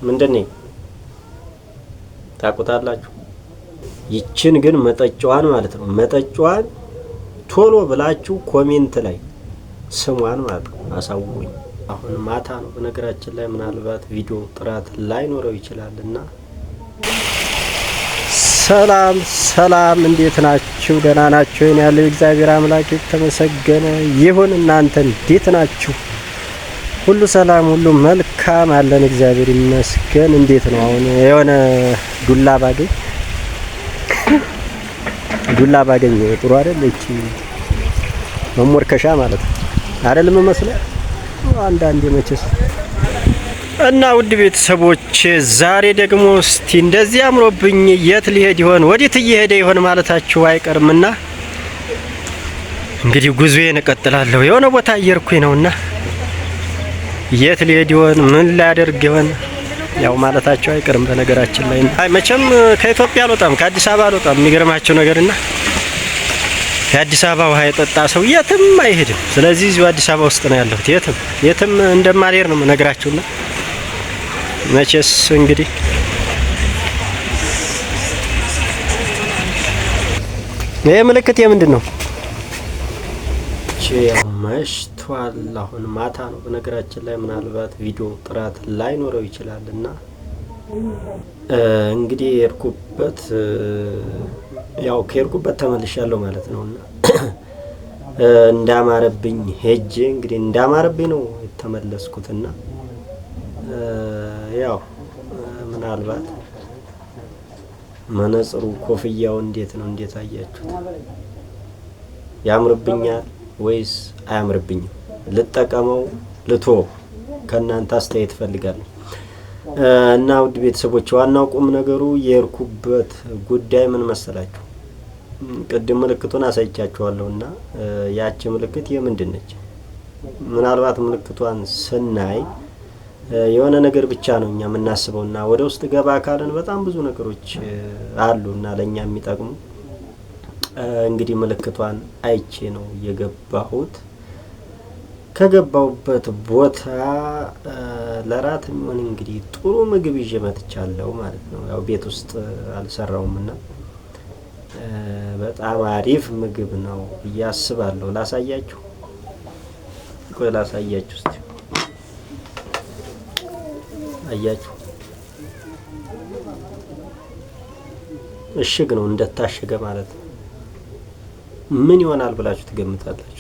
ምንድነው ታውቁታላችሁ? ይችን ግን መጠጫዋን ማለት ነው መጠጫዋን ቶሎ ብላችሁ ኮሜንት ላይ ስሟን ማለት ነው አሳውቁኝ። አሁን ማታ ነው በነገራችን ላይ ምናልባት ቪዲዮ ጥራት ላይኖረው ይችላልና ሰላም ሰላም፣ እንዴት ናችሁ? ደህና ናችሁ? እኔ ያለው እግዚአብሔር አምላክ የተመሰገነ ይሁን። እናንተ እንዴት ናችሁ? ሁሉ ሰላም፣ ሁሉ መልካም አለን፣ እግዚአብሔር ይመስገን። እንዴት ነው? አሁን የሆነ ዱላ ባገኝ ጥሩ አይደል? እቺ መሞርከሻ ማለት ነው አይደለም መስለ አንዳንዴ መቼስ እና ውድ ቤተሰቦች ዛሬ ደግሞ እስቲ እንደዚህ አምሮብኝ የት ሊሄድ ይሆን ወዴት እየሄደ ይሆን ማለታችሁ አይቀርምና እንግዲህ ጉዞዬን እቀጥላለሁ። የሆነ ቦታ እየርኩኝ ነውና የት ሊሄድ ይሆን ምን ላደርግ ይሆን ያው ማለታችሁ አይቀርም። በነገራችን ላይ መቼም ከኢትዮጵያ አልወጣም ከአዲስ አበባ አልወጣም። የሚገርማችሁ ነገርና የአዲስ አበባ ውሃ የጠጣ ሰው የትም አይሄድም። ስለዚህ እዚሁ አዲስ አበባ ውስጥ ነው ያለሁት። የትም እንደማልሄድ ነው ነገራችሁና መቼስ እንግዲህ ይሄ ምልክት የምንድን ነው? መሽቷል። አሁን ማታ ነው በነገራችን ላይ ምናልባት ቪዲዮ ጥራት ላይኖረው ይችላልና እንግዲህ የርኩበት ያው ከርኩበት ተመልሻለሁ ማለት ነውና እንዳማረብኝ ሄጄ እንግዲህ እንዳማረብኝ ነው የተመለስኩትና ያው ምናልባት መነጽሩ ኮፍያው እንዴት ነው? እንዴት አያችሁት? ያምርብኛል ወይስ አያምርብኝም? ልጠቀመው ልቶ ከናንተ አስተያየት ፈልጋለሁ። እና ውድ ቤተሰቦች ዋናው ቁም ነገሩ የርኩበት ጉዳይ ምን መሰላችሁ? ቅድም ምልክቱን አሳይቻችኋለሁና ያቺ ምልክት የምንድን ነች? ምናልባት ምልክቷን ስናይ የሆነ ነገር ብቻ ነው እኛ የምናስበውና ወደ ውስጥ ገባ ካለን በጣም ብዙ ነገሮች አሉና ለኛ የሚጠቅሙ እንግዲህ ምልክቷን አይቼ ነው የገባሁት። ከገባሁበት ቦታ ለራት ምን እንግዲህ ጥሩ ምግብ ይዤ መጥቻለሁ ማለት ነው። ያው ቤት ውስጥ አልሰራውምና በጣም አሪፍ ምግብ ነው ያስባለሁ። ላሳያችሁ እስቲ አያችሁ። እሽግ ነው እንደታሸገ ማለት ነው። ምን ይሆናል ብላችሁ ትገምታላችሁ?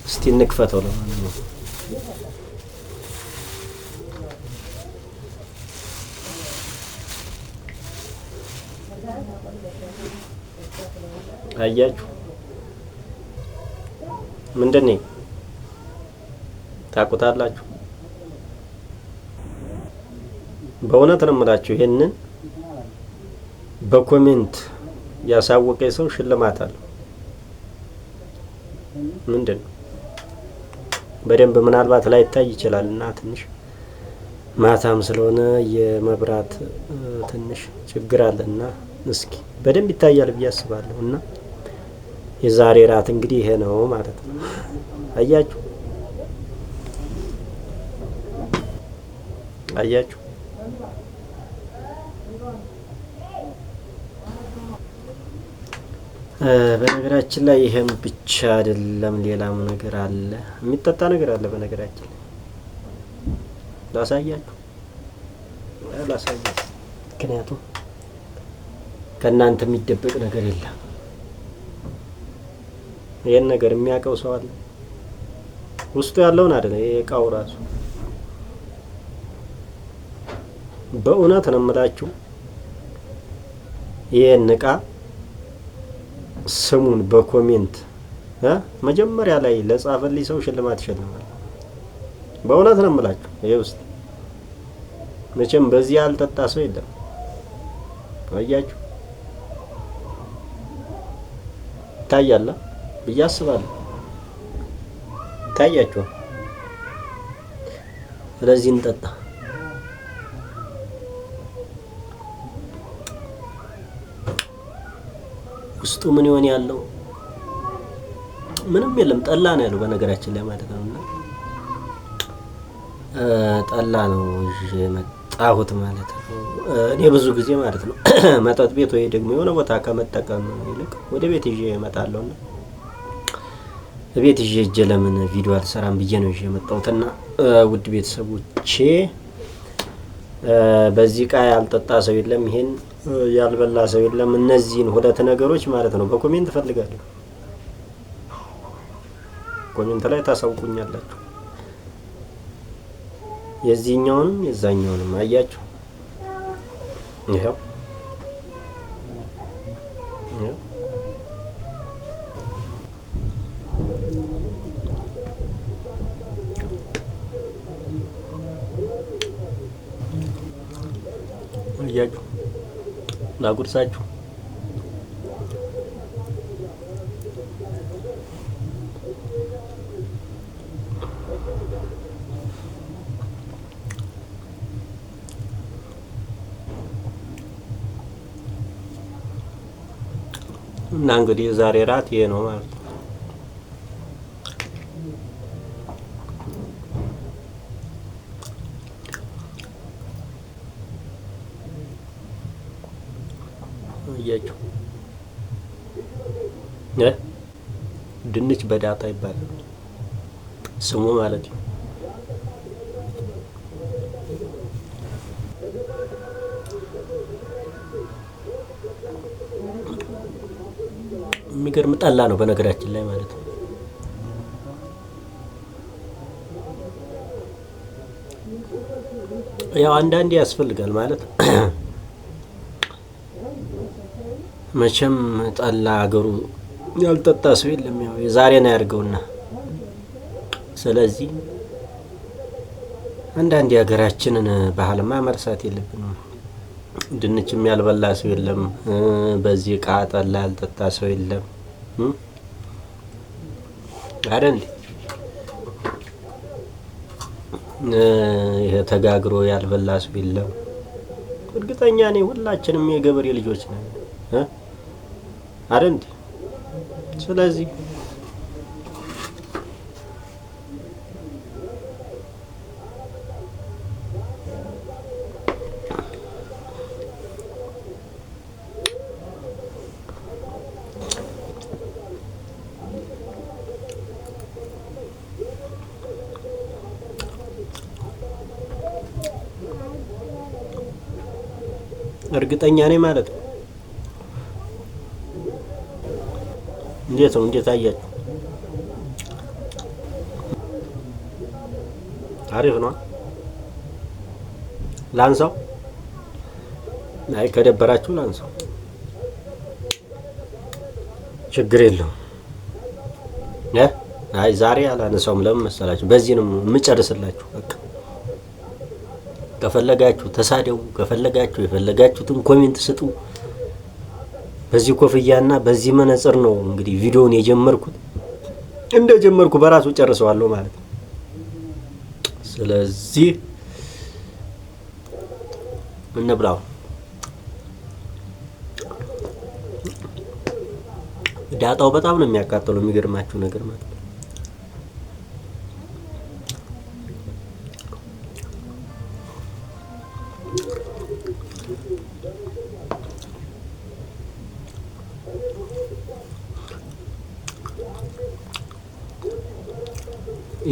እስቲ እንክፈተው ለማንኛውም አያችሁ ምንድነው? ታውቁታላችሁ? በእውነት ነው የምላችሁ። ይሄንን በኮሜንት ያሳወቀኝ ሰው ሽልማት አለው። ምንድነው? በደንብ ምናልባት ላይ ታይ ይችላልና ትንሽ ማታም ስለሆነ የመብራት ትንሽ ችግር አለና እስኪ በደንብ ይታያል ብዬ አስባለሁና የዛሬ ራት እንግዲህ ይሄ ነው ማለት ነው። አያችሁ በነገራችን ላይ ይሄም ብቻ አይደለም፣ ሌላም ነገር አለ፣ የሚጠጣ ነገር አለ። በነገራችን ላይ ላሳያችሁ፣ ምክንያቱም ከእናንተ የሚደበቅ ነገር የለም። ይሄን ነገር የሚያውቀው ሰው አለ? ውስጡ ያለውን አይደል? ይሄ እቃው ራሱ በእውነት ነው የምላችሁ። ይሄን እቃ ስሙን በኮሜንት መጀመሪያ ላይ ለጻፈልኝ ሰው ሽልማት ይሸልማል። በእውነት ነው የምላችሁ። ይሄ ውስጥ መቼም በዚህ ያልጠጣ ሰው የለም። አያችሁ ታያላ ብዬ አስባለሁ። ታያችሁ። ስለዚህ እንጠጣ። ውስጡ ምን ይሆን ያለው? ምንም የለም። ጠላ ነው ያለው በነገራችን ላይ ማለት ነው። እና ጠላ ነው ይዤ የመጣሁት ማለት ነው። እኔ ብዙ ጊዜ ማለት ነው መጠጥ ቤት ወይ ደግሞ የሆነ ቦታ ከመጠቀም ይልቅ ወደ ቤት ይዤ እመጣለሁና ቤት ይዤ እጄ ለምን ቪዲዮ አልሰራም ብዬ ነው ይዤ የመጣሁትና ውድ ቤተሰቦቼ በዚህ ቃ ያልጠጣ ሰው የለም፣ ይሄን ያልበላ ሰው የለም። እነዚህን ሁለት ነገሮች ማለት ነው በኮሜንት ፈልጋለሁ። ኮሜንት ላይ ታሳውቁኛላችሁ። የዚህኛውንም የዛኛውንም አያችሁ። ይሄው አያችሁ ላጉርሳችሁ። እና እንግዲህ ዛሬ ራት ይሄ ነው ማለት ነው። አያችሁ ድንች በዳጣ ይባላል ስሙ ማለት ነው። የሚገርም ጠላ ነው በነገራችን ላይ ማለት ነው። ያው አንዳንዴ ያስፈልጋል ማለት መቼም ጠላ አገሩ ያልጠጣ ሰው የለም። ያው የዛሬን ያድርገውና ስለዚህ አንዳንዴ ሀገራችንን ባህልማ መርሳት የለብንም። ድንችም ያልበላ ሰው የለም። በዚህ ቃ ጠላ ያልጠጣ ሰው የለም አይደል? ይሄ ተጋግሮ ያልበላ ሰው የለም። እርግጠኛ ነኝ ሁላችንም የገበሬ ልጆች ነን አይደል? ስለዚህ እርግጠኛ ነኝ ማለት ነው። እንዴት ነው? እንዴት አያችሁ? አሪፍ ነው። ላንሳው? አይ ከደበራችሁ ላንሳው፣ ችግር የለውም። አይ ዛሬ አላነሳውም። ለምን መሰላችሁ? በዚህ ነው የምጨርስላችሁ። በቃ ከፈለጋችሁ ተሳደቡ፣ ከፈለጋችሁ የፈለጋችሁትን ኮሜንት ስጡ። በዚህ ኮፍያና በዚህ መነጽር ነው እንግዲህ ቪዲዮውን የጀመርኩት። እንደጀመርኩ በራሱ ጨርሰዋለሁ ማለት ነው። ስለዚህ እንብላው። ዳጣው በጣም ነው የሚያቃጥለው፣ የሚገርማችሁ ነገር ማለት ነው።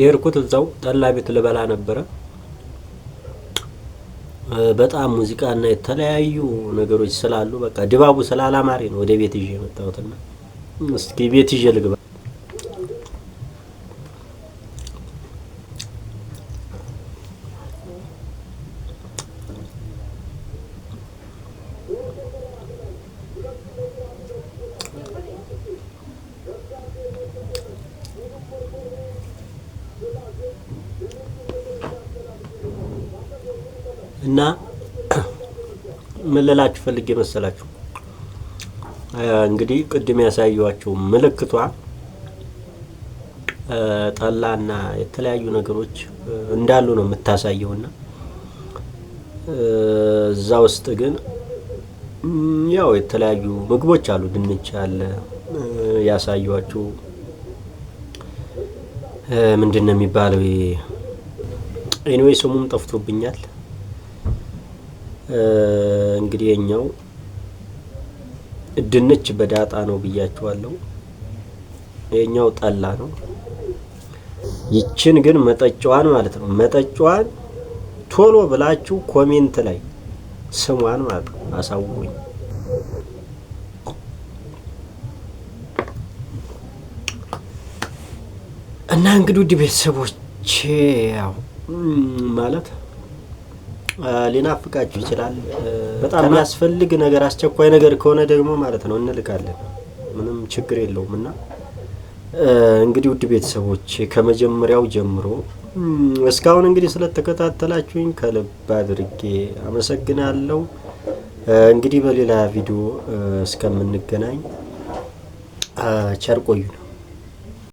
የሄድኩት እዛው ጠላ ቤት ልበላ ነበረ። በጣም ሙዚቃና የተለያዩ ነገሮች ስላሉ በቃ ድባቡ ስላላማሪ ነው ወደ ቤት ይዤ የመጣሁትና እስኪ ቤት ይዤ ልግባ። እና ምን ልላችሁ ፈልጌ መሰላችሁ? እንግዲህ ቅድም ያሳየኋችሁ ምልክቷ ጠላና የተለያዩ ነገሮች እንዳሉ ነው የምታሳየውና እዛ ውስጥ ግን ያው የተለያዩ ምግቦች አሉ። ድንች አለ ያሳየኋችሁ፣ ምንድነው የሚባለው ኤኒዌይ ስሙም ጠፍቶብኛል። እንግዲህ የኛው ድንች በዳጣ ነው ብያችኋለሁ። የኛው ጠላ ነው። ይችን ግን መጠጫዋን ማለት ነው መጠጫዋን ቶሎ ብላችሁ ኮሜንት ላይ ስሟን ማለት ነው አሳውቁኝ። እና እንግዲህ ውድ ቤተሰቦች ያው ማለት ሊናፍቃችሁ ይችላል። በጣም የሚያስፈልግ ነገር አስቸኳይ ነገር ከሆነ ደግሞ ማለት ነው እንልካለን። ምንም ችግር የለውም። እና እንግዲህ ውድ ቤተሰቦች ከመጀመሪያው ጀምሮ እስካሁን እንግዲህ ስለተከታተላችሁኝ ከልብ አድርጌ አመሰግናለሁ። እንግዲህ በሌላ ቪዲዮ እስከምንገናኝ ቸር ቆዩን።